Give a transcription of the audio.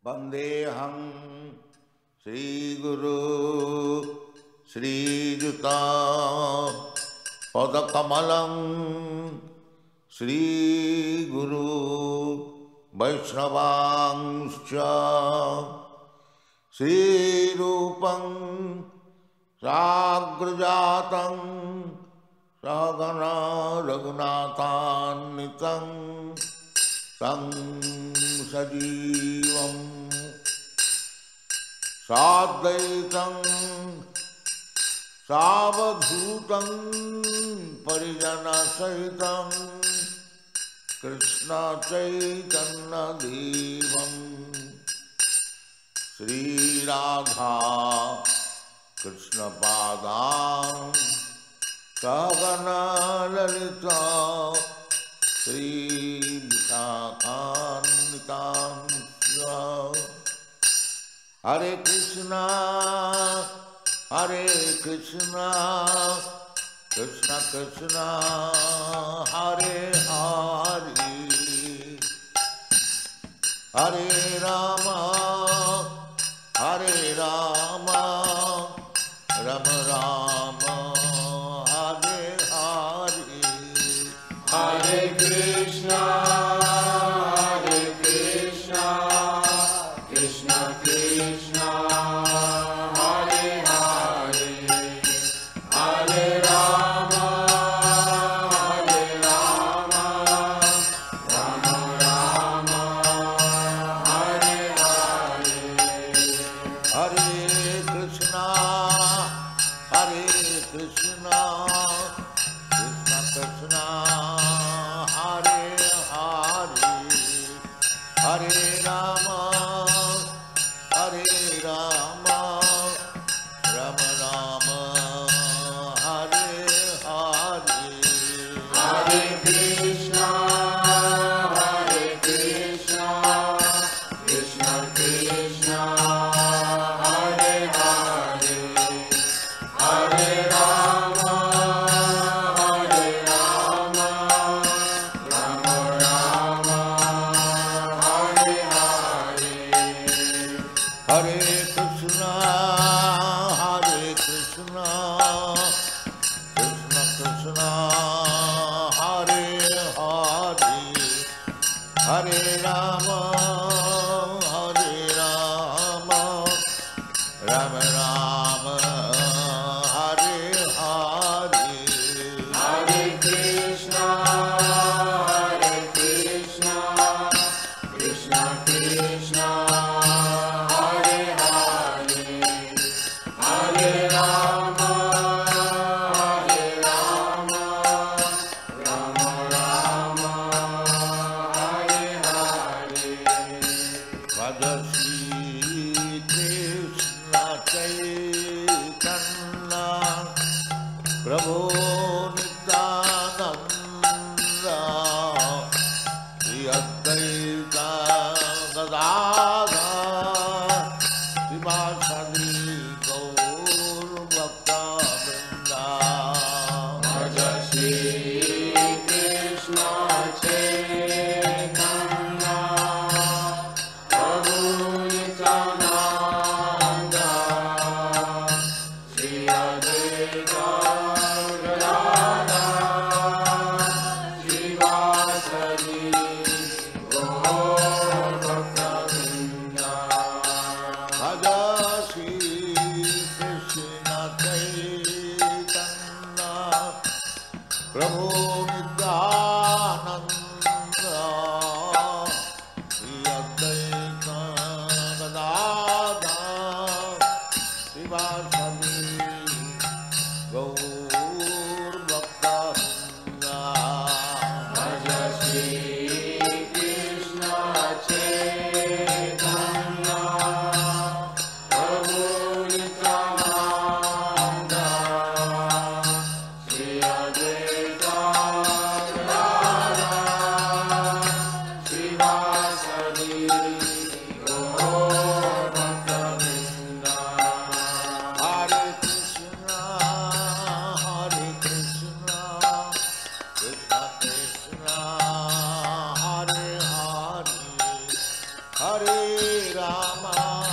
वंदेऽहं श्रीगुरु श्रीयुता पदकमलं श्रीगुरु वैष्णवांश्च श्रीरूपं साग्रजातं सहगणा रघुनाथान्वितं तं सजीवं साद्वैतं सावधूतं परिजनसहितं कृष्ण चैतन्यदेवं श्रीराधा कृष्णपादां सहगणा ललिता श्रीविशाखान्वितांश्च हरे कृष्णा कृष्ण कृष्ण हरे हरे हरे राम राम राम हरे हरे हरे कृष्णा कृष्ण कृष्ण हरे हरे हरे राम राम राम हरे हरे हरे कृष्णा कृष्ण कृष्ण हरे हरे हरे राम राम राम हरे हरे हरे कृष्णा कृष्ण कृष्ण हरे हरे हरे राम राम राम हरे हरे हरे कृष्णा कृष्ण कृष्ण हरे हरे हरे राम राम हरे हरे हरे कृष्णा कृष्ण कृष्ण हरे हरे हरे राम राम हरे हरे भज श्री कृष्ण चैतन्य प्रभु नित्यानंद श्री अद्वैत गदाधर श्रीवासदि गौर भक्तवृंद भज श्री कृष्ण चैतन्य प्रभु नित्यानंद श्री अद्वैत गदाधर श्रीवासदि गौर भक्तवृंद भज श्री कृष्ण चैतन्य प्रभु नित्यानंद श्री अद्वैत गदाधर Rama